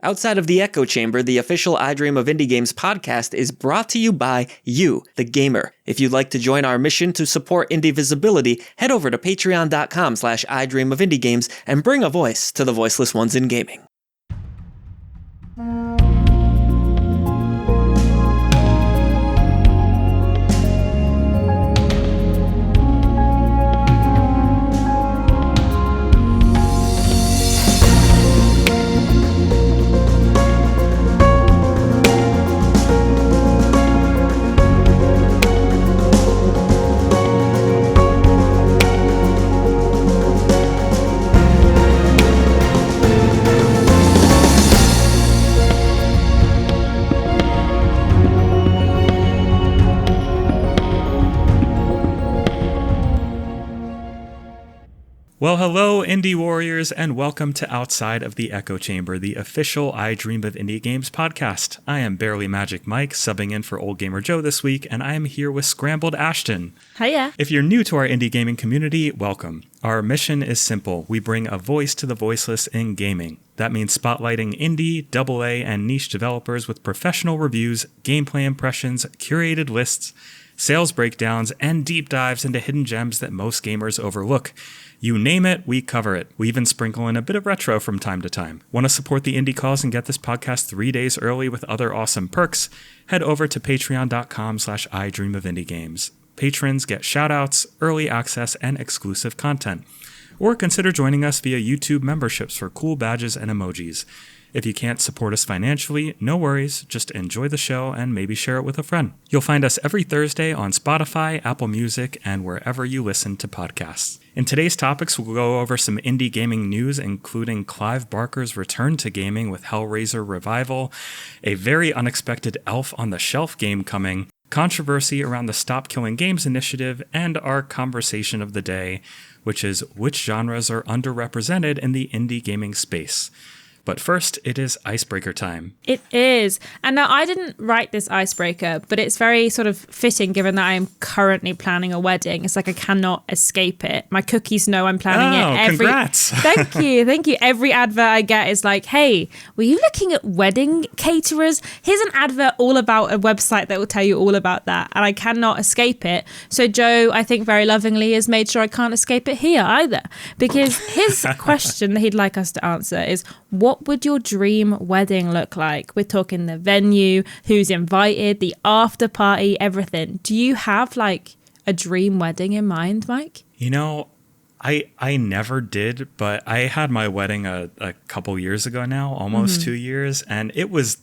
Outside of the Echo Chamber, the official I Dream of Indie Games podcast is brought to you by you, the gamer. If you'd like to join our mission to support indie visibility, head over to patreon.com/idreamofindiegames and bring a voice to the voiceless ones in gaming. Well, hello, Indie Warriors, and welcome to Outside of the Echo Chamber, the official I Dream of Indie Games podcast. I am BarelyMagicMike, subbing in for Old Gamer Joe this week, and I am here with Scrambled Ashton. Hiya. If you're new to our indie gaming community, welcome. Our mission is simple. We bring a voice to the voiceless in gaming. That means spotlighting indie, AA, and niche developers with professional reviews, gameplay impressions, curated lists, sales breakdowns, and deep dives into hidden gems that most gamers overlook. You name it, we cover it. We even sprinkle in a bit of retro from time to time. Want to support the indie cause and get this podcast 3 days early with other awesome perks? Head over to patreon.com/idreamofindiegames. Patrons get shoutouts, early access, and exclusive content. Or consider joining us via YouTube memberships for cool badges and emojis. If you can't support us financially, no worries, just enjoy the show and maybe share it with a friend. You'll find us every Thursday on Spotify, Apple Music, and wherever you listen to podcasts. In today's topics, we'll go over some indie gaming news, including Clive Barker's return to gaming with Hellraiser Revival, a very unexpected Elf on the Shelf game coming, controversy around the StopKillingGames initiative, and our conversation of the day, which is which genres are underrepresented in the indie gaming space. But first, it is Icebreaker time. It is. And now I didn't write this icebreaker, but it's very sort of fitting given that I am currently planning a wedding. It's like I cannot escape it. My cookies know I'm planning it. Congrats. Thank you. Every advert I get is like, hey, were you looking at wedding caterers? Here's an advert all about a website that will tell you all about that. And I cannot escape it. So Joe, I think very lovingly, has made sure I can't escape it here either. Because his question that he'd like us to answer is, what would your dream wedding look like? We're talking the venue, who's invited, the after party, everything. Do you have like a dream wedding in mind, Mike? You know, I never did, but I had my wedding a couple years ago now, almost 2 years, and it was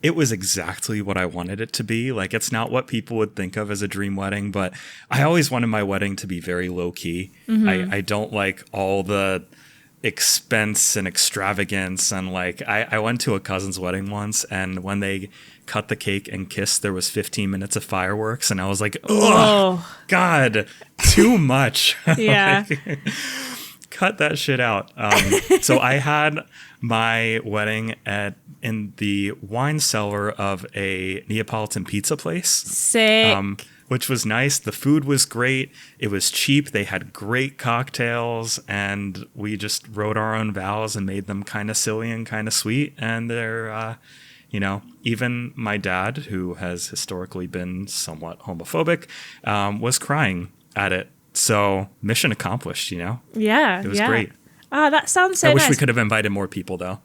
exactly what I wanted it to be. Like, it's not what people would think of as a dream wedding, but I always wanted my wedding to be very low key. I don't like all the expense and extravagance, and like I went to a cousin's wedding once, and when they cut the cake and kissed, there was 15 minutes of fireworks, and I was like, oh God, too much. Yeah. Like, cut that shit out. So I had my wedding in the wine cellar of a Neapolitan pizza place. Sick. Which was nice. The food was great. It was cheap. They had great cocktails, and we just wrote our own vows and made them kind of silly and kind of sweet. And they're, even my dad, who has historically been somewhat homophobic, was crying at it. So mission accomplished, Yeah. It was great. Oh, that sounds so nice. I wish we could have invited more people, though.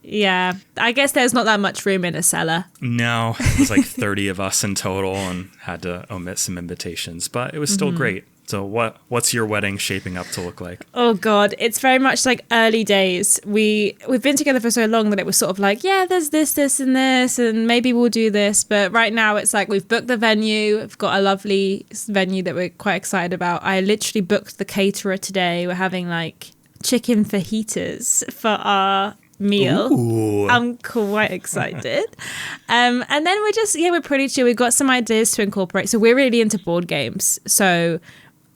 Yeah, I guess there's not that much room in a cellar. No, it was like 30 of us in total and had to omit some invitations, but it was still great. So what's your wedding shaping up to look like? Oh God, it's very much like early days. We've been together for so long that it was sort of like, yeah, there's this and this, and maybe we'll do this. But right now it's like we've booked the venue. We've got a lovely venue that we're quite excited about. I literally booked the caterer today. We're having like chicken fajitas for our meal. Ooh. I'm quite excited. And then we're pretty chill. We've got some ideas to incorporate. So we're really into board games. So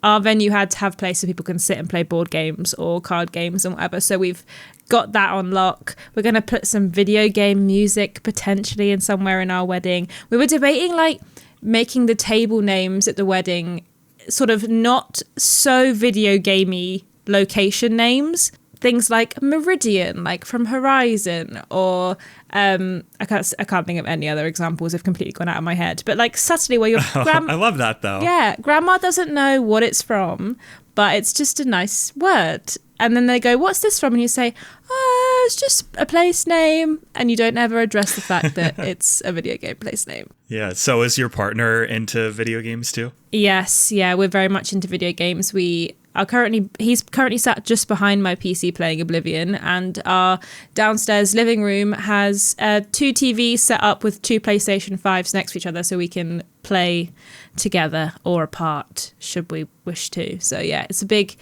our venue had to have places people can sit and play board games or card games and whatever. So we've got that on lock. We're going to put some video game music potentially in somewhere in our wedding. We were debating like making the table names at the wedding sort of not so video gamey location names things like Meridian, like from Horizon, or I can't think of any other examples. I've completely gone out of my head. But like subtly, where your I love that though. Yeah, grandma doesn't know what it's from, but it's just a nice word. And then they go, "What's this from?" And you say, "Oh, it's just a place name," and you don't ever address the fact that it's a video game place name. Yeah. So is your partner into video games too? Yes, yeah, we're very much into video games. He's currently sat just behind my PC playing Oblivion, and our downstairs living room has 2 TVs set up with 2 PlayStation 5s next to each other, so we can play together or apart should we wish to. So yeah, it's a big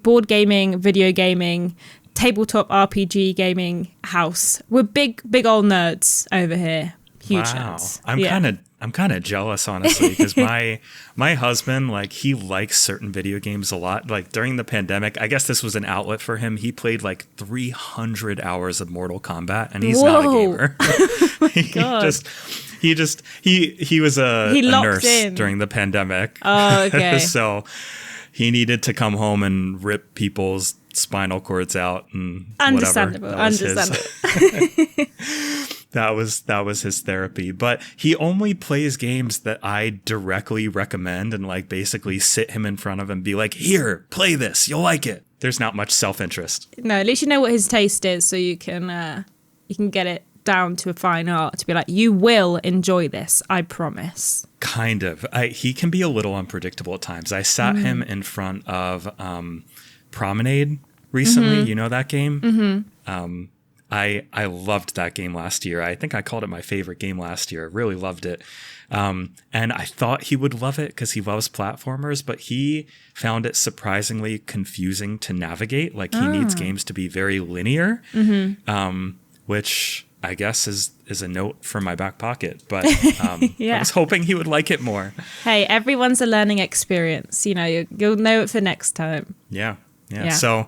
board gaming, video gaming, tabletop RPG gaming house. We're big old nerds over here. Huge nerds. I'm kind of jealous, honestly, because my husband, like, he likes certain video games a lot. Like during the pandemic, I guess this was an outlet for him. He played like 300 hours of Mortal Kombat, and he's not a gamer. He was a nurse during the pandemic. Oh, okay. So he needed to come home and rip people's spinal cords out and Understandable. That was his therapy. But he only plays games that I directly recommend and like basically sit him in front of and be like, "Here, play this. You'll like it." There's not much self-interest. No, at least you know what his taste is, so you can get it down to a fine art to be like, "You will enjoy this, I promise." Kind of. He can be a little unpredictable at times. I sat him in front of Promenade recently. You know that game? Mm-hmm. I loved that game last year. I think I called it my favorite game last year. Really loved it. And I thought he would love it because he loves platformers, but he found it surprisingly confusing to navigate. Like he needs games to be very linear, which I guess is a note for my back pocket. But I was hoping he would like it more. Hey, everyone's a learning experience. You know, you'll know it for next time. Yeah. So,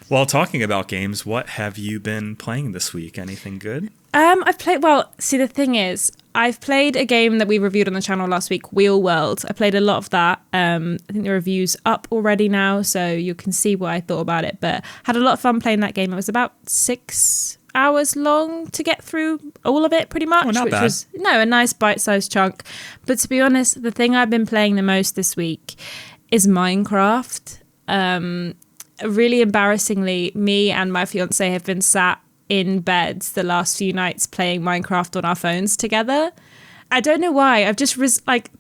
while talking about games, what have you been playing this week? Anything good? I've played, the thing is, I've played a game that we reviewed on the channel last week, Wheel World. I played a lot of that. I think the review's up already now, so you can see what I thought about it. But had a lot of fun playing that game. It was about 6 hours long to get through all of it, pretty much. Oh, not which bad. was a nice bite-sized chunk. But to be honest, the thing I've been playing the most this week is Minecraft. Really embarrassingly, me and my fiance have been sat in bed the last few nights playing Minecraft on our phones together. I don't know why. I've just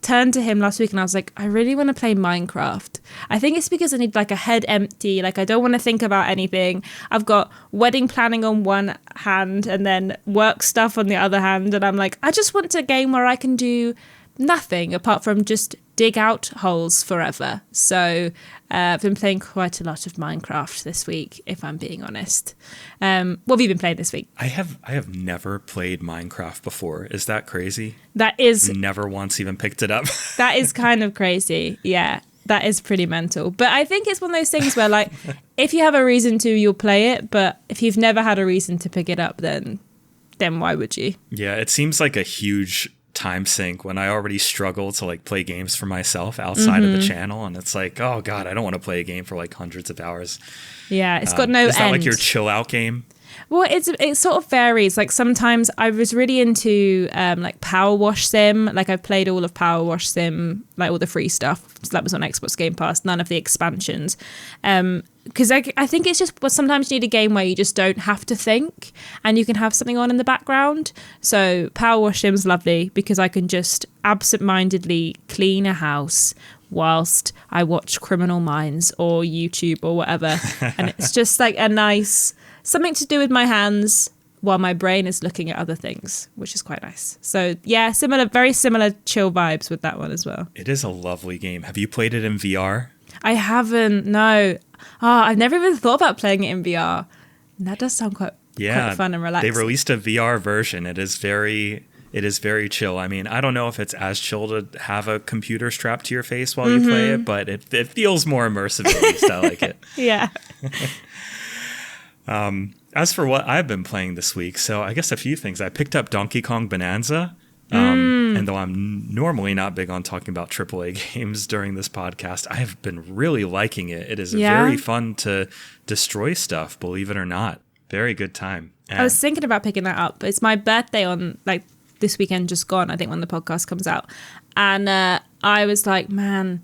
turned to him last week and I was like, I really want to play Minecraft. I think it's because I need like a head empty. Like I don't want to think about anything. I've got wedding planning on one hand and then work stuff on the other hand. And I'm like, I just want a game where I can do nothing apart from just dig out holes forever. So I've been playing quite a lot of Minecraft this week, if I'm being honest. What have you been playing this week? I have never played Minecraft before. Is that crazy? That is... Never once even picked it up. That is kind of crazy. Yeah, that is pretty mental. But I think it's one of those things where, like, if you have a reason to, you'll play it. But if you've never had a reason to pick it up, then why would you? Yeah, it seems like a huge time sink when I already struggle to like play games for myself outside of the channel, and it's like, oh god, I don't want to play a game for like hundreds of hours. Yeah, it's got no end. Is that like your chill out game? Well, it sort of varies. Like sometimes I was really into like Power Wash Sim. Like I've played all of Power Wash Sim, like all the free stuff. So that was on Xbox Game Pass. None of the expansions. Because I think it's just, well, sometimes you need a game where you just don't have to think and you can have something on in the background. So Power Wash Sim's lovely because I can just absentmindedly clean a house whilst I watch Criminal Minds or YouTube or whatever. And it's just like a nice something to do with my hands while my brain is looking at other things, which is quite nice. So yeah, very similar chill vibes with that one as well. It is a lovely game. Have you played it in VR? I haven't, no. I've never even thought about playing it in VR. And that does sound quite fun and relaxing. They released a VR version. It is very chill. I mean, I don't know if it's as chill to have a computer strapped to your face while you play it, but it feels more immersive at least. I like it. Yeah. As for what I've been playing this week, so I guess a few things. I picked up Donkey Kong Bonanza. And though I'm normally not big on talking about AAA games during this podcast, I have been really liking it. It is very fun to destroy stuff, believe it or not. Very good time. And I was thinking about picking that up. It's my birthday on like this weekend just gone, I think, when the podcast comes out. And I was like, man,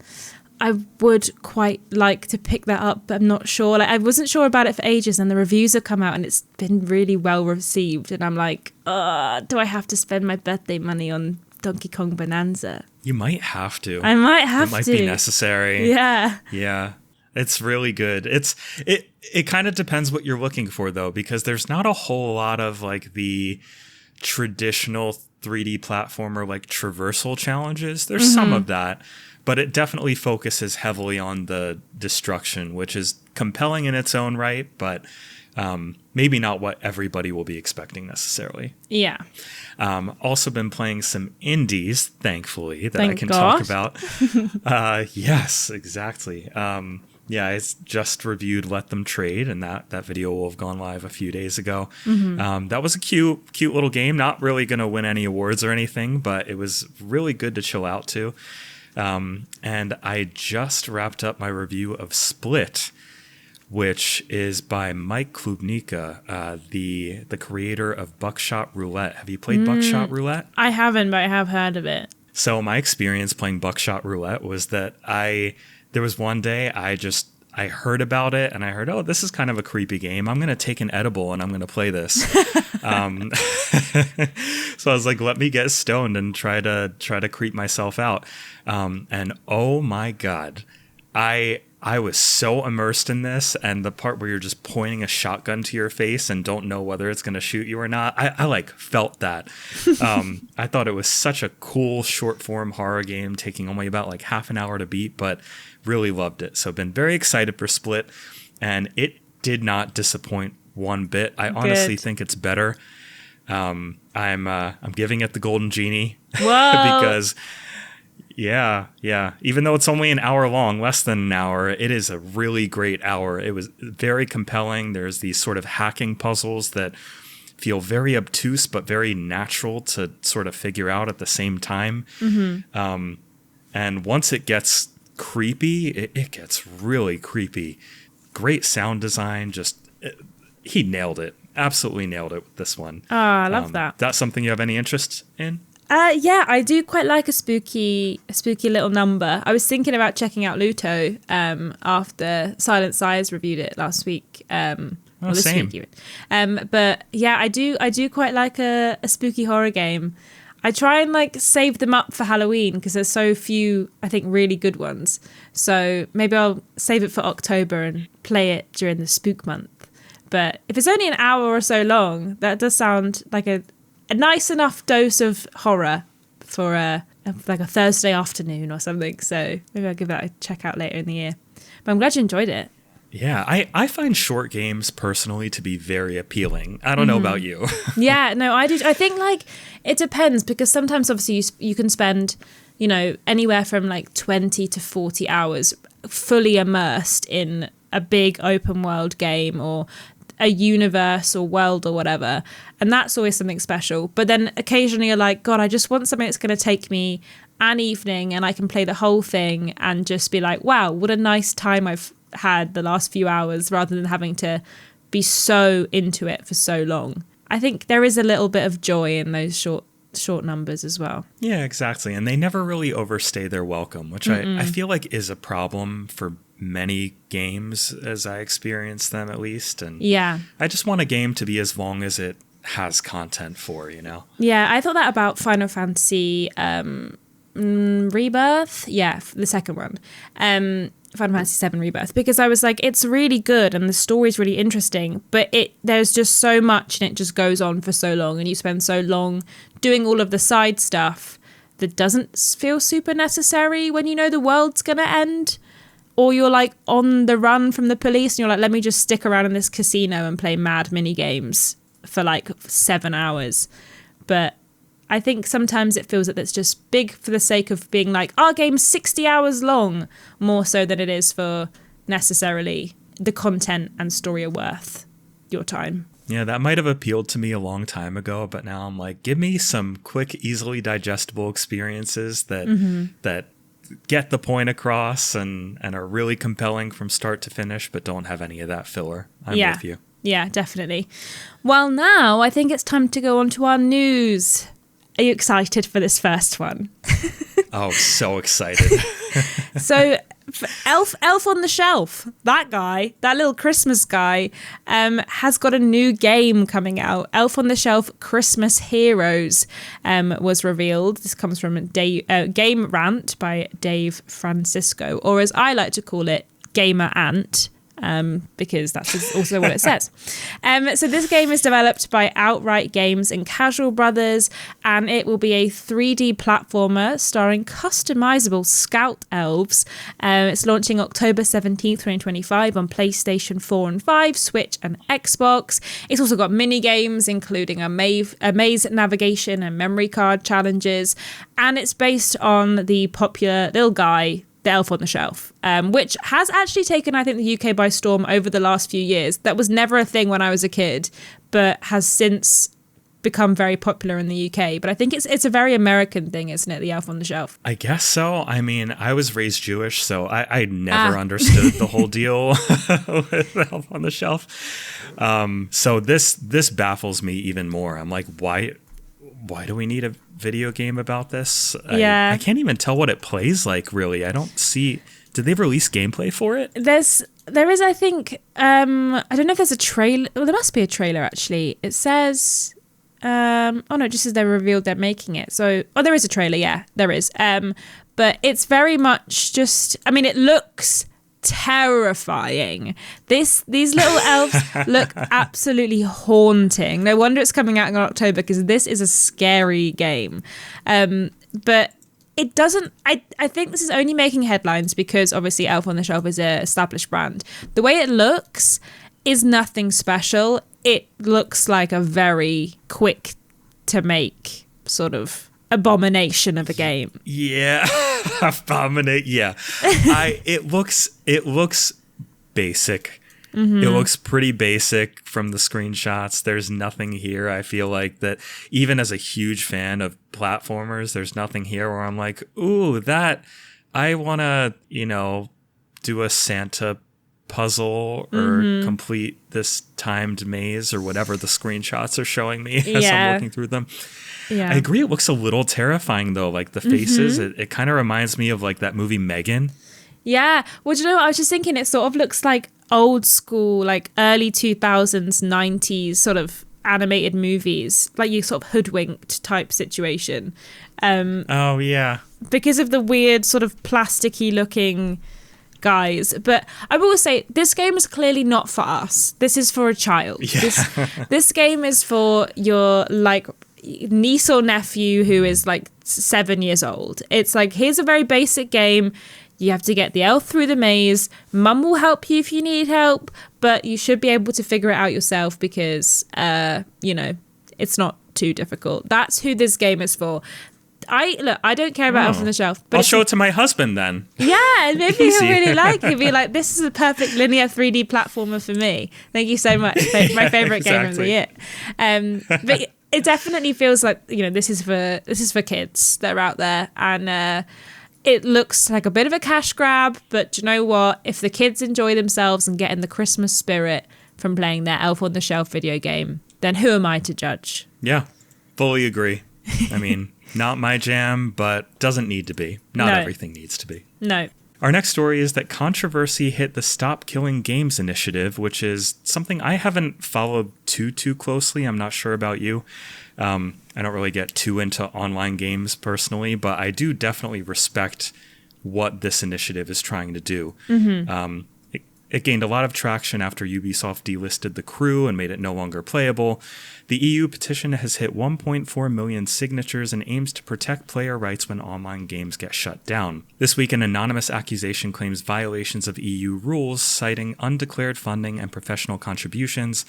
I would quite like to pick that up, but I'm not sure. Like, I wasn't sure about it for ages, and the reviews have come out and it's been really well received. And I'm like, do I have to spend my birthday money on Donkey Kong Bonanza? You might have to. I might have to. It might be necessary. Yeah. Yeah. It's really good. It kind of depends what you're looking for, though, because there's not a whole lot of like the traditional 3D platformer like traversal challenges. There's some of that, but it definitely focuses heavily on the destruction, which is compelling in its own right, but maybe not what everybody will be expecting necessarily. Yeah. Also been playing some indies, thankfully, that Thank I can God. talk about. Yes, exactly. Yeah, I just reviewed Let Them Trade, and that video will have gone live a few days ago. That was a cute little game. Not really going to win any awards or anything, but it was really good to chill out to. And I just wrapped up my review of Split, which is by Mike Klubnika, the creator of Buckshot Roulette. Have you played Buckshot Roulette? I haven't, but I have heard of it. So my experience playing Buckshot Roulette was that there was one day I heard about it and I heard, oh, this is kind of a creepy game. I'm going to take an edible and I'm going to play this. So I was like, let me get stoned and try to creep myself out. And oh my God, I was so immersed in this, and the part where you're just pointing a shotgun to your face and don't know whether it's going to shoot you or not, I like felt that. I thought it was such a cool short form horror game, taking only about like half an hour to beat, but really loved it. So been very excited for Split, and it did not disappoint one bit. I honestly think it's better. I'm giving it the Golden Genie. Whoa. Because yeah. Even though it's only an hour long, less than an hour, it is a really great hour. It was very compelling. There's these sort of hacking puzzles that feel very obtuse, but very natural to sort of figure out at the same time. And once it gets creepy, it gets really creepy. Great sound design. He nailed it. Absolutely nailed it with this one. Oh, I love that. That's something you have any interest in? Yeah, I do quite like a spooky little number. I was thinking about checking out Luto after Silent Sighs reviewed it last week. This same. week even. But yeah, I do quite like a spooky horror game. I try and like save them up for Halloween because there's so few, I think, really good ones. So maybe I'll save it for October and play it during the spook month. But if it's only an hour or so long, that does sound like a nice enough dose of horror for like a Thursday afternoon or something. So maybe I'll give that a check out later in the year. But I'm glad you enjoyed it. Yeah, I find short games personally to be very appealing. I don't know about you. Yeah, no, I do. I think like it depends because sometimes obviously you can spend, anywhere from like 20 to 40 hours fully immersed in a big open world game or a universe or world or whatever, and that's always something special. But then occasionally you're like, God, I just want something that's going to take me an evening and I can play the whole thing and just be like, wow, what a nice time I've had the last few hours, rather than having to be so into it for so long. I think there is a little bit of joy in those short numbers as well. Yeah, exactly. And they never really overstay their welcome, which I feel like is a problem for many games as I experience them, at least. And yeah, I just want a game to be as long as it has content for, Yeah, I thought that about Final Fantasy Rebirth. Yeah, the second one. Final Fantasy VII Rebirth, because I was like, it's really good and the story's really interesting, but there's just so much and it just goes on for so long and you spend so long doing all of the side stuff that doesn't feel super necessary when you know the world's gonna end. Or you're like on the run from the police and you're like, let me just stick around in this casino and play mad mini games for like 7 hours. But I think sometimes it feels that it's just big for the sake of being like, our game's 60 hours long, more so than it is for necessarily the content and story are worth your time. Yeah, that might have appealed to me a long time ago, but now I'm like, give me some quick, easily digestible experiences that get the point across and are really compelling from start to finish, but don't have any of that filler. I'm with you. Yeah, definitely. Well, now I think it's time to go on to our news. Are you excited for this first one? Oh, so excited. So Elf on the Shelf, that guy, that little Christmas guy, has got a new game coming out. Elf on the Shelf Christmas Heroes was revealed. This comes from Game Rant by Dave Francisco, or as I like to call it, Gamer Ant. Because that's also what it says. So this game is developed by Outright Games and Casual Brothers, and it will be a 3D platformer starring customizable scout elves. It's launching October 17th, 2025 on PlayStation 4 and 5, Switch and Xbox. It's also got mini games, including a maze navigation and memory card challenges, and it's based on the popular little guy, the Elf on the Shelf, which has actually taken, I think, the UK by storm over the last few years. That was never a thing when I was a kid, but has since become very popular in the UK. But I think it's a very American thing, isn't it, the Elf on the Shelf? I guess so. I mean, I was raised Jewish, so I never understood the whole deal with Elf on the Shelf. So this baffles me even more. I'm like, why do we need a video game about this? I can't even tell what it plays like, really. I don't see... Did they release gameplay for it? There is, I think... I don't know if there's a trailer... Well, there must be a trailer, actually. It says... oh, no, it just says they revealed they're making it. So... Oh, there is a trailer, yeah. There is. But it's very much just... I mean, it looks... terrifying. These little elves look absolutely haunting. No wonder it's coming out in October, because this is a scary game. But it doesn't... I think this is only making headlines because obviously Elf on the Shelf is an established brand. The way it looks is nothing special. It looks like a very quick to make sort of abomination of a game. Yeah. Yeah. It looks basic. Mm-hmm. It looks pretty basic from the screenshots. There's nothing here. I feel like that even as a huge fan of platformers, there's nothing here where I'm like, ooh, that I want to, do a Santa puzzle or complete this timed maze or whatever the screenshots are showing me as I'm looking through them. Yeah. I agree. It looks a little terrifying, though. Like the faces, it kind of reminds me of like that movie Megan. Yeah. Well, do you know, I was just thinking it sort of looks like old school, like early 2000s, 90s sort of animated movies, like you sort of hoodwinked type situation. Oh, yeah. Because of the weird sort of plasticky looking guys. But I will say this game is clearly not for us. This is for a child. Yeah. This game is for your like niece or nephew who is like 7 years old. It's like, here's a very basic game. You have to get the elf through the maze. Mum will help you if you need help, but you should be able to figure it out yourself because, it's not too difficult. That's who this game is for. I don't care about Elf on the Shelf. But I'll show it to my husband then. Yeah, maybe he'll really like it. He'll be like, this is a perfect linear 3D platformer for me. Thank you so much. My favourite game of the year. But it definitely feels like, this is for kids that are out there. And it looks like a bit of a cash grab. But do you know what? If the kids enjoy themselves and get in the Christmas spirit from playing their Elf on the Shelf video game, then who am I to judge? Yeah, fully agree. I mean... Not my jam, but doesn't need to be. Not everything needs to be. No. Our next story is that controversy hit the Stop Killing Games initiative, which is something I haven't followed too closely. I'm not sure about you. I don't really get too into online games personally, but I do definitely respect what this initiative is trying to do. Mm-hmm. It gained a lot of traction after Ubisoft delisted The Crew and made it no longer playable. The EU petition has hit 1.4 million signatures and aims to protect player rights when online games get shut down. This week, an anonymous accusation claims violations of EU rules, citing undeclared funding and professional contributions.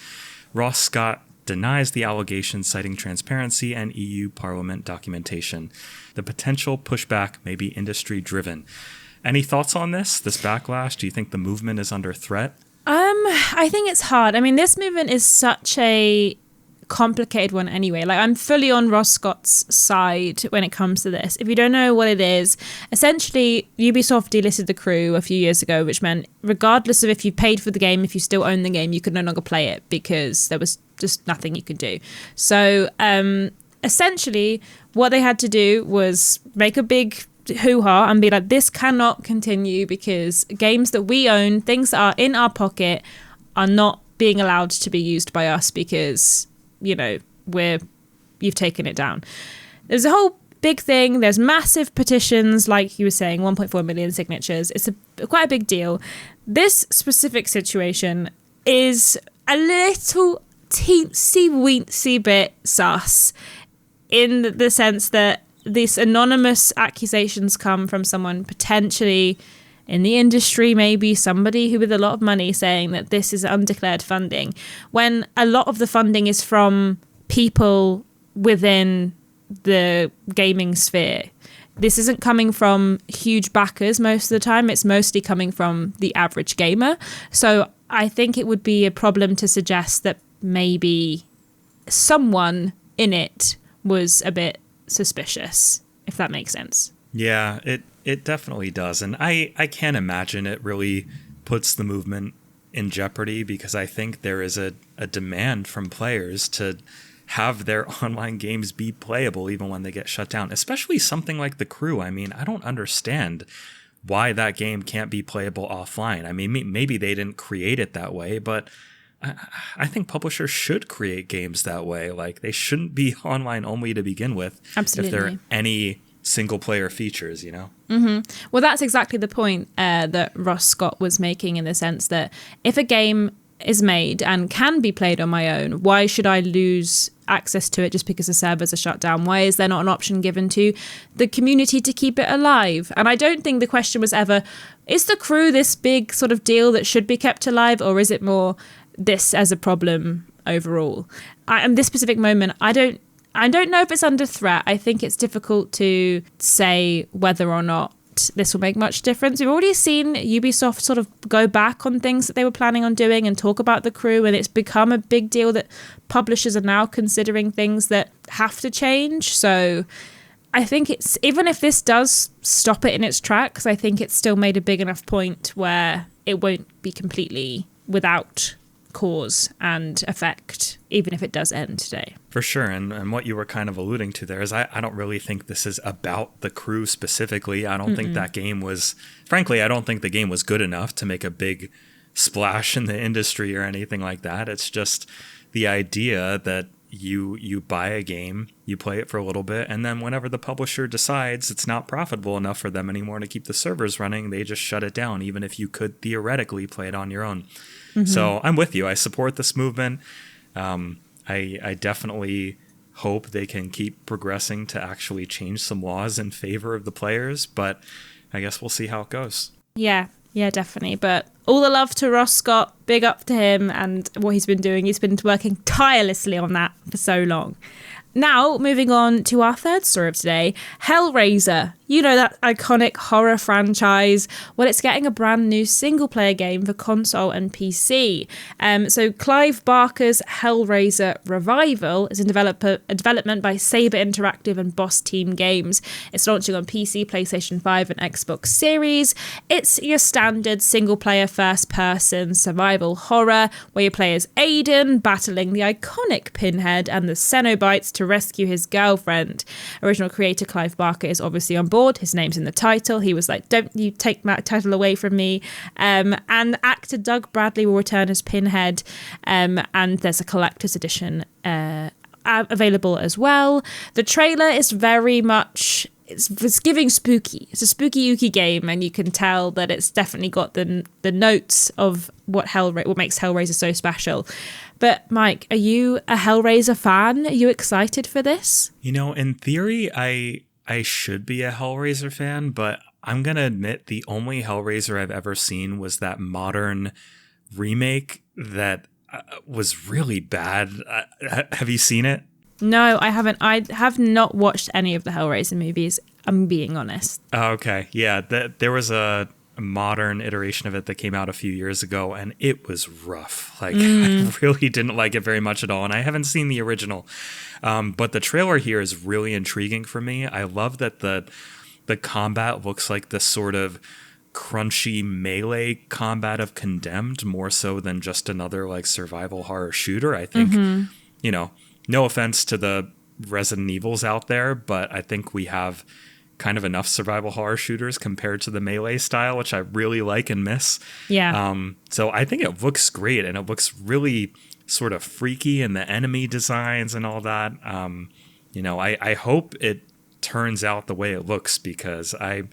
Ross Scott denies the allegations, citing transparency and EU Parliament documentation. The potential pushback may be industry-driven. Any thoughts on this backlash? Do you think the movement is under threat? I think it's hard. I mean, this movement is such a complicated one anyway. Like, I'm fully on Ross Scott's side when it comes to this. If you don't know what it is, essentially Ubisoft delisted the crew a few years ago, which meant regardless of if you paid for the game, if you still own the game, you could no longer play it because there was just nothing you could do. So essentially what they had to do was make a big hoo-ha and be like, this cannot continue because games that we own, things that are in our pocket, are not being allowed to be used by us because, you know, you've taken it down. There's a whole big thing. There's massive petitions, like you were saying, 1.4 million signatures. It's quite a big deal. This specific situation is a little teensy-weensy bit sus in the sense that these anonymous accusations come from someone potentially in the industry, maybe somebody who with a lot of money, saying that this is undeclared funding, when a lot of the funding is from people within the gaming sphere. This isn't coming from huge backers most of the time. It's mostly coming from the average gamer. So I think it would be a problem to suggest that maybe someone in it was a bit suspicious, if that makes sense. Yeah, it definitely does. And I can't imagine it really puts the movement in jeopardy, because I think there is a demand from players to have their online games be playable even when they get shut down, especially something like The Crew. I mean, I don't understand why that game can't be playable offline. I mean, maybe they didn't create it that way, but I think publishers should create games that way. Like, they shouldn't be online only to begin with. Absolutely. If there are any single player features, you know? Mm-hmm. Well, that's exactly the point that Ross Scott was making, in the sense that if a game is made and can be played on my own, why should I lose access to it just because the servers are shut down? Why is there not an option given to the community to keep it alive? And I don't think the question was ever, is The Crew this big sort of deal that should be kept alive, or is it more this as a problem overall? In this specific moment, I don't know if it's under threat. I think it's difficult to say whether or not this will make much difference. We've already seen Ubisoft sort of go back on things that they were planning on doing and talk about The Crew, and it's become a big deal that publishers are now considering things that have to change. So I think it's, even if this does stop it in its tracks, I think it's still made a big enough point where it won't be completely without cause and effect, even if it does end today. For sure. And what you were kind of alluding to there is I don't really think this is about The Crew specifically. I don't think that game was, frankly, I don't think the game was good enough to make a big splash in the industry or anything like that. It's just the idea that you buy a game, you play it for a little bit, and then whenever the publisher decides it's not profitable enough for them anymore to keep the servers running, they just shut it down, even if you could theoretically play it on your own. So I'm with you. I support this movement. I definitely hope they can keep progressing to actually change some laws in favor of the players, but I guess we'll see how it goes. Yeah, definitely. But all the love to Ross Scott. Big up to him and what he's been doing. He's been working tirelessly on that for so long. Now, moving on to our third story of today, Hellraiser. You know, that iconic horror franchise. Well, it's getting a brand new single-player game for console and PC. So Clive Barker's Hellraiser Revival is in development by Saber Interactive and Boss Team Games. It's launching on PC, PlayStation 5 and Xbox Series. It's your standard single-player first-person survival horror where you play as Aiden, battling the iconic Pinhead and the Cenobites to rescue his girlfriend. Original creator Clive Barker is obviously on board. His name's in the title. He was like, don't you take my title away from me. And actor Doug Bradley will return as Pinhead. And there's a collector's edition available as well. The trailer is very much, it's giving spooky. It's a spooky ooky game, and you can tell that it's definitely got the notes of what makes Hellraiser so special. But Mike, are you a Hellraiser fan? Are you excited for this? You know, in theory, I should be a Hellraiser fan, but I'm going to admit the only Hellraiser I've ever seen was that modern remake that was really bad. Have you seen it? No, I haven't. I have not watched any of the Hellraiser movies, I'm being honest. Okay. Yeah, there was a modern iteration of it that came out a few years ago, and it was rough. Like, I really didn't like it very much at all, and I haven't seen the original. But the trailer here is really intriguing for me. I love that the combat looks like the sort of crunchy melee combat of Condemned, more so than just another like survival horror shooter. I think, you know, no offense to the Resident Evils out there, but I think we have kind of enough survival horror shooters compared to the melee style, which I really like and miss. Yeah. So I think it looks great, and it looks really sort of freaky in the enemy designs and all that. You know, I hope it turns out the way it looks, because I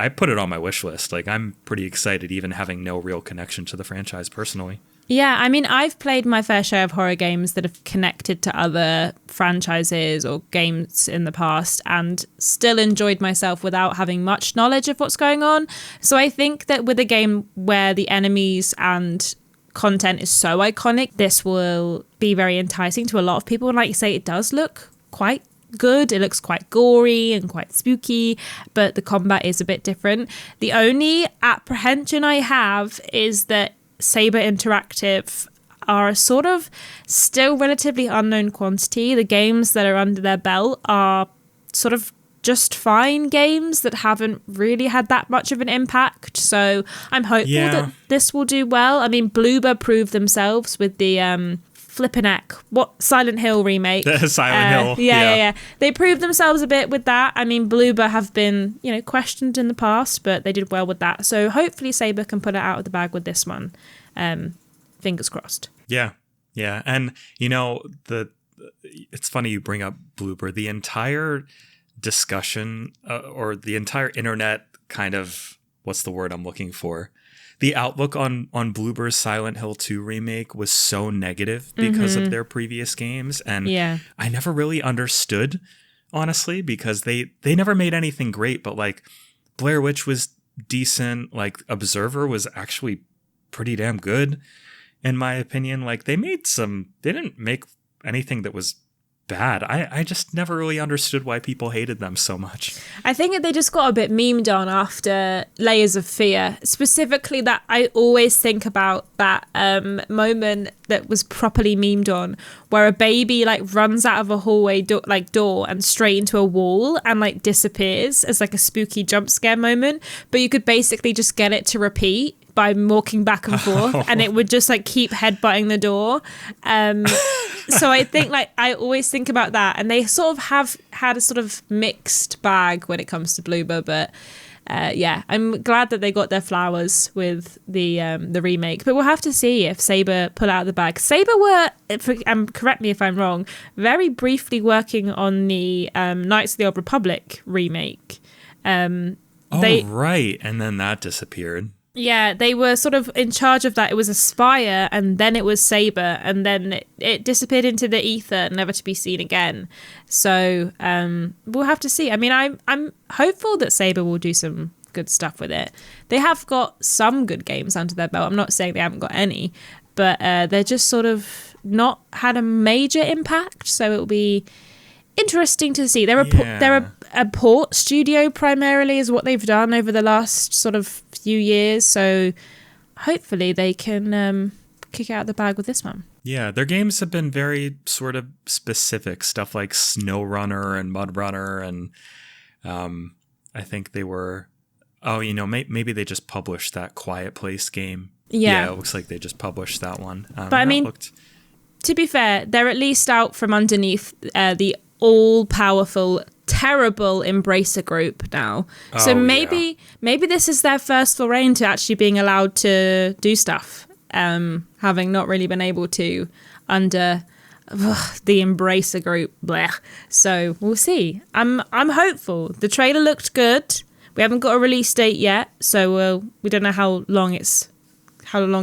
put it on my wish list. Like, I'm pretty excited, even having no real connection to the franchise personally. Yeah, I mean, I've played my fair share of horror games that have connected to other franchises or games in the past, and still enjoyed myself without having much knowledge of what's going on. So I think that with a game where the enemies and content is so iconic, this will be very enticing to a lot of people. And like you say, it does look quite good. It looks quite gory and quite spooky, but the combat is a bit different. The only apprehension I have is that Saber Interactive are a sort of still relatively unknown quantity. The games that are under their belt are sort of just fine games that haven't really had that much of an impact. So I'm hopeful that this will do well. I mean, Bloober proved themselves with the Silent Hill remake. Silent Hill. Yeah. They proved themselves a bit with that. I mean, Bloober have been, you know, questioned in the past, but they did well with that. So hopefully Saber can put it out of the bag with this one. Fingers crossed. Yeah. And, you know, it's funny you bring up Bloober. The entire discussion or the entire internet kind of, what's the word I'm looking for? The outlook on Bloober's Silent Hill 2 remake was so negative because of their previous games. And I never really understood, honestly, because they never made anything great. But like Blair Witch was decent. Like Observer was actually pretty damn good, in my opinion. Like they didn't make anything that was bad. I just never really understood why people hated them so much. I think that they just got a bit memed on after Layers of Fear. Specifically, that I always think about that moment that was properly memed on, where a baby like runs out of a hallway door and straight into a wall and like disappears as like a spooky jump scare moment. But you could basically just get it to repeat by walking back and forth, and it would just like keep headbutting the door. So I think like I always think about that, and they sort of have had a sort of mixed bag when it comes to Bloober, but I'm glad that they got their flowers with the remake. But we'll have to see if Saber pull out the bag. Saber were, correct me if I'm wrong, very briefly working on the Knights of the Old Republic remake. Right, and then that disappeared. Yeah, they were sort of in charge of that. It was Aspire, and then it was Saber, and then it disappeared into the ether, never to be seen again. So we'll have to see. I mean, I'm hopeful that Saber will do some good stuff with it. They have got some good games under their belt. I'm not saying they haven't got any, but they're just sort of not had a major impact. So it'll be interesting to see. They're a port studio primarily is what they've done over the last sort of few years, so hopefully they can kick out the bag with this one. Yeah, their games have been very sort of specific, stuff like SnowRunner and MudRunner, and I think they were maybe they just published that Quiet Place game. Yeah, it looks like they just published that one. But I mean, to be fair, they're at least out from underneath the all-powerful, terrible Embracer Group now. So maybe this is their first foray into actually being allowed to do stuff, having not really been able to under the Embracer Group. Blech. So we'll see. I'm hopeful. The trailer looked good. We haven't got a release date yet, so we don't know how long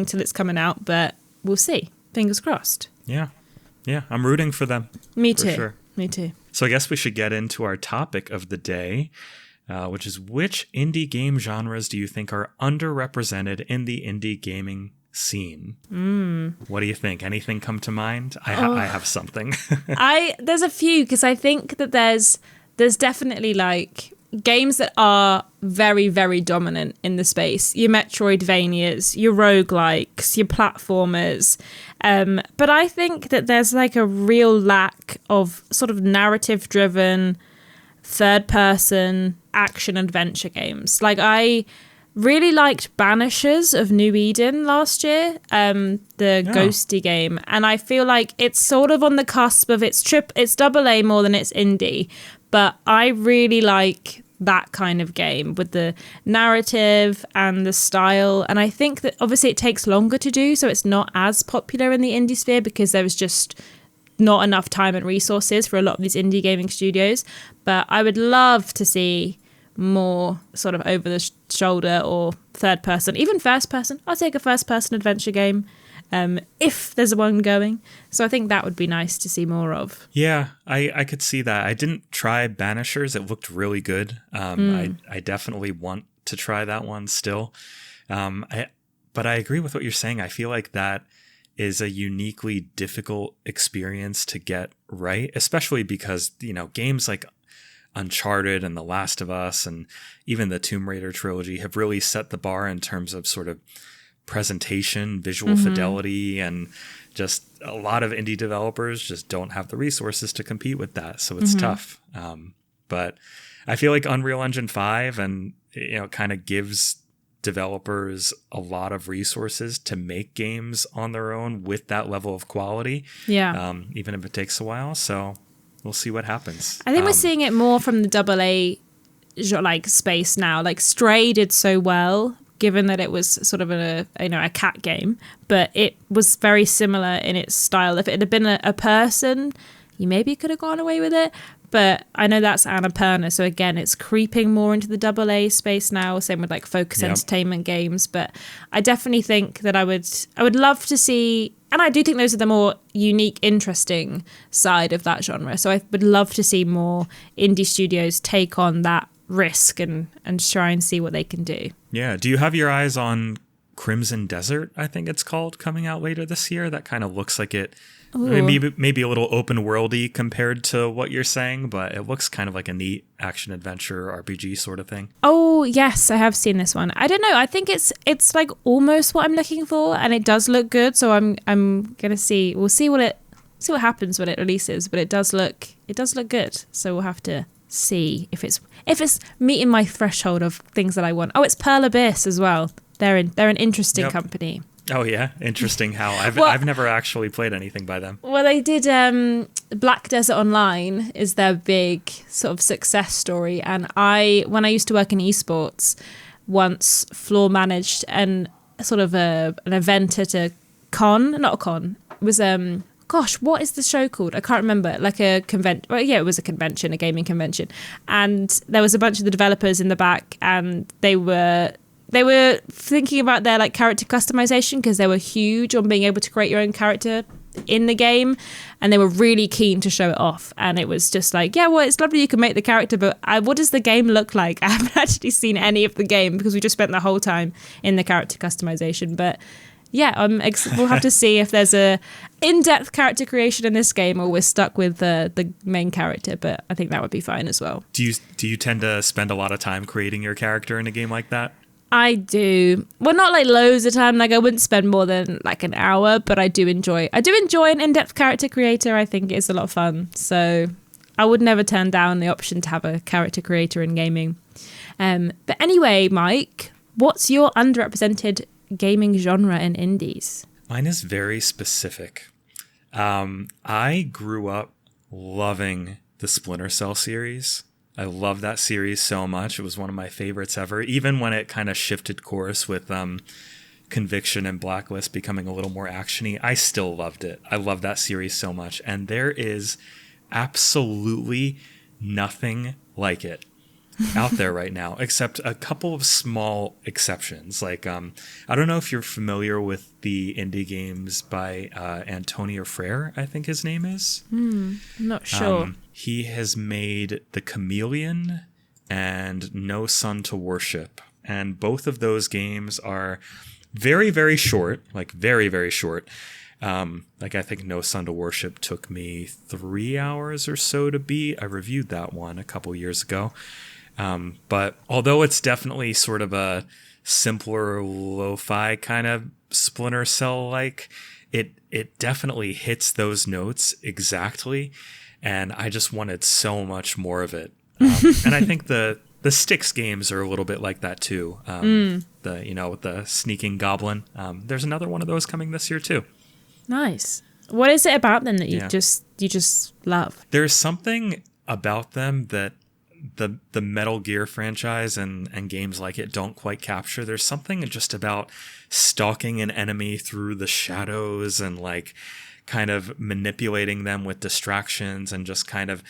till it's coming out, but we'll see. Fingers crossed. Yeah, I'm rooting for them. Me too. For sure. Me too. So I guess we should get into our topic of the day, which is which indie game genres do you think are underrepresented in the indie gaming scene? What do you think? Anything come to mind? I have something. There's a few, because I think that there's definitely like games that are very, very dominant in the space. Your Metroidvanias, your roguelikes, your platformers. But I think that there's like a real lack of sort of narrative-driven, third-person action-adventure games. Like, I really liked Banishers of New Eden last year, the ghosty game. And I feel like it's sort of on the cusp of it's AA more than it's indie. But I really like that kind of game with the narrative and the style. And I think that obviously it takes longer to do, so it's not as popular in the indie sphere because there was just not enough time and resources for a lot of these indie gaming studios. But I would love to see more sort of over the shoulder or third person, even first person. I'll take a first person adventure game. If there's one going. So I think that would be nice to see more of. Yeah, I could see that. I didn't try Banishers. It looked really good. I definitely want to try that one still. But I agree with what you're saying. I feel like that is a uniquely difficult experience to get right, especially because, games like Uncharted and The Last of Us and even the Tomb Raider trilogy have really set the bar in terms of sort of presentation, visual fidelity, and just a lot of indie developers just don't have the resources to compete with that. So it's tough. But I feel like Unreal Engine 5 and kind of gives developers a lot of resources to make games on their own with that level of quality. Yeah. Even if it takes a while. So we'll see what happens. I think we're seeing it more from the AA space now. Like Stray did so well, given that it was sort of a cat game, but it was very similar in its style. If it had been a person, you maybe could have gone away with it. But I know that's Annapurna, so again, it's creeping more into the AA space now. Same with like Focus Entertainment games. But I definitely think that I would love to see, and I do think those are the more unique, interesting side of that genre. So I would love to see more indie studios take on that risk and try and see what they can do. Yeah. Do you have your eyes on Crimson Desert, I think it's called, coming out later this year? That kind of looks like it. Maybe a little open worldy compared to what you're saying, but it looks kind of like a neat action adventure RPG sort of thing. Oh yes, I have seen this one. I don't know. I think it's like almost what I'm looking for, and it does look good. So I'm gonna see. We'll see what happens when it releases, but it does look good. So we'll have to see if it's meeting my threshold of things that I want. Oh, it's Pearl Abyss as well. They're an interesting company. Oh yeah, interesting. How I've never actually played anything by them. Well, they did Black Desert Online is their big sort of success story, and when I used to work in esports, once floor managed an event at a con, not a con. It was what is the show called? I can't remember. Like a convention. Well, yeah, it was a convention, a gaming convention, and there was a bunch of the developers in the back, and they were thinking about their like character customization because they were huge on being able to create your own character in the game, and they were really keen to show it off. And it was just like, yeah, well, it's lovely you can make the character, but what does the game look like? I haven't actually seen any of the game because we just spent the whole time in the character customization. But yeah, we'll have to see if there's a in-depth character creation in this game, or we're stuck with the main character. But I think that would be fine as well. Do you tend to spend a lot of time creating your character in a game like that? I do. Well, not like loads of time. Like I wouldn't spend more than like an hour, but I do enjoy an in-depth character creator. I think it's a lot of fun. So I would never turn down the option to have a character creator in gaming. But anyway, Mike, what's your underrepresented gaming genre in indies? Mine is very specific. I grew up loving the Splinter Cell series. I love that series so much. It was one of my favorites ever, even when it kind of shifted course with Conviction and Blacklist becoming a little more actiony. I still loved it. I love that series so much. And there is absolutely nothing like it out there right now, except a couple of small exceptions. Like, I don't know if you're familiar with the indie games by Antonio Frere, I think his name is. I'm not sure. He has made The Chameleon and No Sun to Worship. And both of those games are very, very short, like very, very short. Like I think No Sun to Worship took me 3 hours or so to beat. I reviewed that one a couple years ago. But although it's definitely sort of a simpler lo-fi kind of Splinter Cell-like, it definitely hits those notes exactly, and I just wanted so much more of it. And I think the Styx games are a little bit like that too. With the sneaking goblin. There's another one of those coming this year too. Nice. What is it about them that you just love? There's something about them that the Metal Gear franchise and games like it don't quite capture. There's something just about stalking an enemy through the shadows and like kind of manipulating them with distractions and just kind of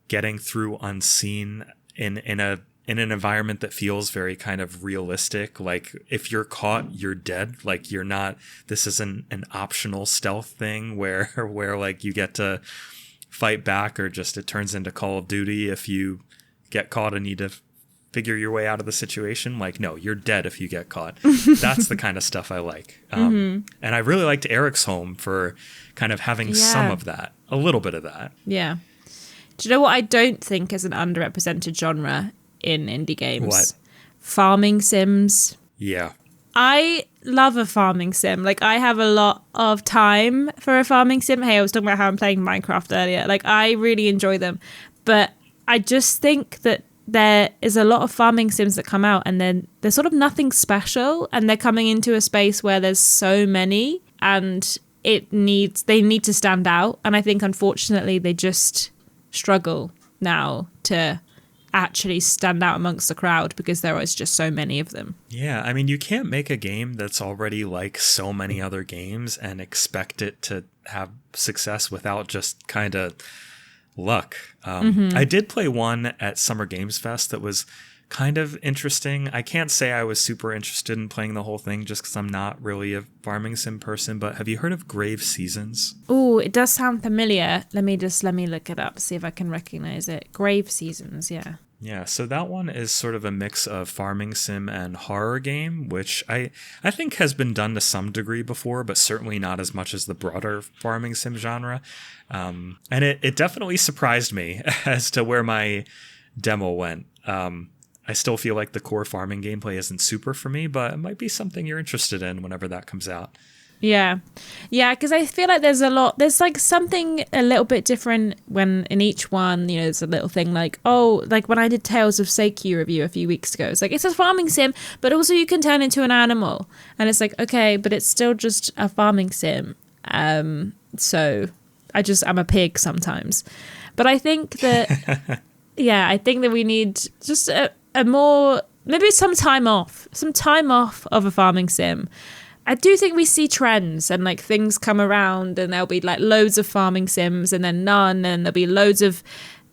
getting through unseen in an environment that feels very kind of realistic. Like if you're caught, you're dead. Like you're not, this isn't an optional stealth thing where like you get to fight back, or just it turns into Call of Duty if you get caught and need to figure your way out of the situation. Like, no, you're dead if you get caught. That's the kind of stuff I like. And I really liked Eric's Home for kind of having some of that, a little bit of that. Yeah. Do you know what I don't think is an underrepresented genre in indie games? What? Farming sims. Yeah. I love a farming sim. Like, I have a lot of time for a farming sim. Hey, I was talking about how I'm playing Minecraft earlier. Like, I really enjoy them. But I just think that there is a lot of farming sims that come out and then there's sort of nothing special, and they're coming into a space where there's so many and they need to stand out. And I think, unfortunately, they just struggle now to actually stand out amongst the crowd because there is just so many of them. Yeah, I mean, you can't make a game that's already like so many other games and expect it to have success without just kind of luck. I did play one at Summer Games Fest that was kind of interesting. I can't say I was super interested in playing the whole thing just because I'm not really a farming sim person, but have you heard of Grave Seasons? Oh, it does sound familiar. Let me look it up, see if I can recognize it. Grave Seasons, yeah. Yeah, so that one is sort of a mix of farming sim and horror game, which I think has been done to some degree before, but certainly not as much as the broader farming sim genre. And it definitely surprised me as to where my demo went. I still feel like the core farming gameplay isn't super for me, but it might be something you're interested in whenever that comes out. Yeah, because I feel like there's like something a little bit different when in each one, you know, there's a little thing like, like when I did Tales of Seiki review a few weeks ago, it's like, it's a farming sim, but also you can turn into an animal. And it's like, okay, but it's still just a farming sim. So I'm a pig sometimes. But I think that, I think that we need just a more, maybe some time off of a farming sim. I do think we see trends and like things come around and there'll be like loads of farming sims and then none, and there'll be loads of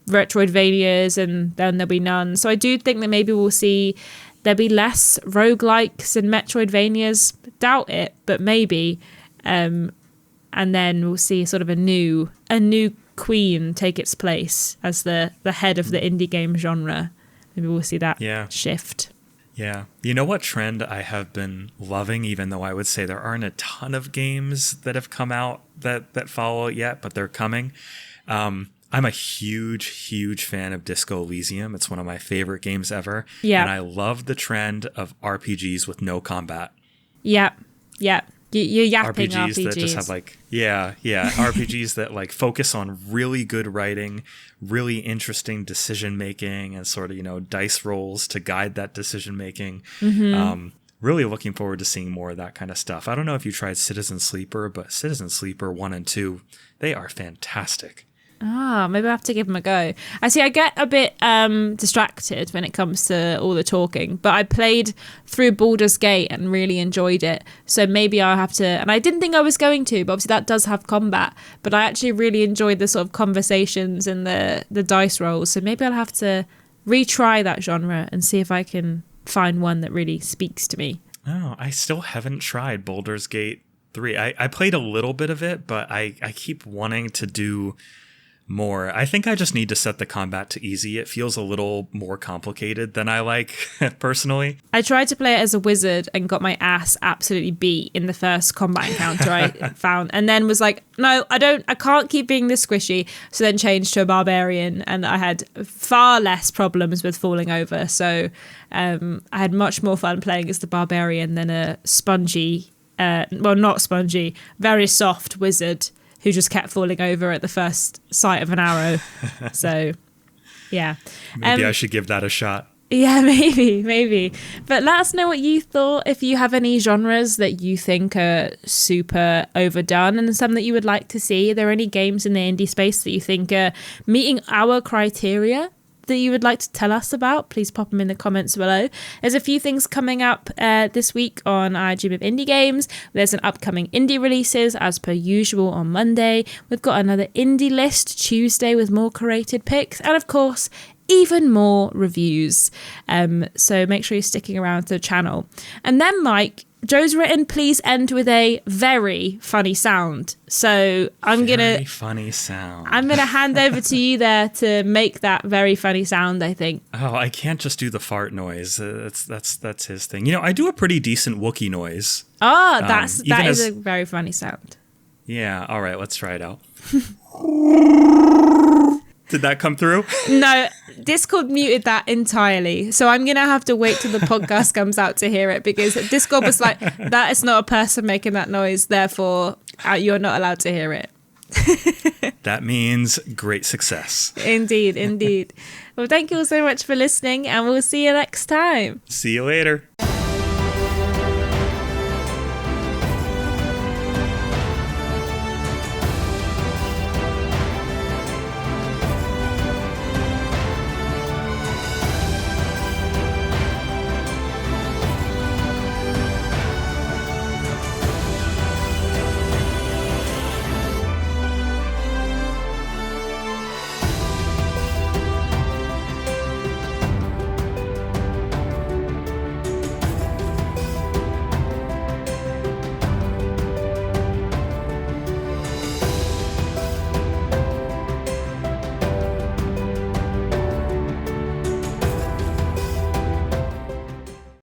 Retroidvanias and then there'll be none. So I do think that maybe there'll be less roguelikes and Metroidvanias. Doubt it, but maybe. And then we'll see sort of a new queen take its place as the head of the indie game genre. Maybe we'll see that shift. Yeah. You know what trend I have been loving, even though I would say there aren't a ton of games that have come out that follow it yet, but they're coming. I'm a huge fan of Disco Elysium. It's one of my favorite games ever. Yeah. And I love the trend of RPGs with no combat. Yeah. Yeah. You're yapping RPGs that just have like, RPGs that like focus on really good writing, really interesting decision making, and sort of, you know, dice rolls to guide that decision making. Really looking forward to seeing more of that kind of stuff. I don't know if you tried Citizen Sleeper, but Citizen Sleeper 1 and 2, they are fantastic. Maybe I have to give them a go. I get a bit distracted when it comes to all the talking, but I played through Baldur's Gate and really enjoyed it. So maybe I'll have to, and I didn't think I was going to, but obviously that does have combat, but I actually really enjoyed the sort of conversations and the dice rolls. So maybe I'll have to retry that genre and see if I can find one that really speaks to me. Oh, I still haven't tried Baldur's Gate 3. I played a little bit of it, but I keep wanting to do more. I think I just need to set the combat to easy. It feels a little more complicated than I like, personally. I tried to play it as a wizard and got my ass absolutely beat in the first combat encounter I found, and then was like, no, I can't keep being this squishy. So then changed to a barbarian, and I had far less problems with falling over. So I had much more fun playing as the barbarian than a spongy, not spongy, very soft wizard who just kept falling over at the first sight of an arrow. So, yeah. Maybe I should give that a shot. Yeah, maybe. But let us know what you thought. If you have any genres that you think are super overdone and some that you would like to see. Are there any games in the indie space that you think are meeting our criteria that you would like to tell us about? Please pop them in the comments below. There's a few things coming up this week on our Dream of Indie Games. There's an upcoming indie releases as per usual on Monday. We've got another indie list Tuesday with more curated picks, and of course even more reviews. So make sure you're sticking around to the channel. And then Mike, Joe's written, please end with a very funny sound. So I'm gonna hand over to you there to make that very funny sound, I think. Oh, I can't just do the fart noise. That's his thing. You know, I do a pretty decent Wookiee noise. Oh, that is a very funny sound. Yeah, all right, let's try it out. Did that come through? No, Discord muted that entirely. So I'm going to have to wait till the podcast comes out to hear it, because Discord was like, that is not a person making that noise, therefore you're not allowed to hear it. That means great success. Indeed. Well, thank you all so much for listening, and we'll see you next time. See you later.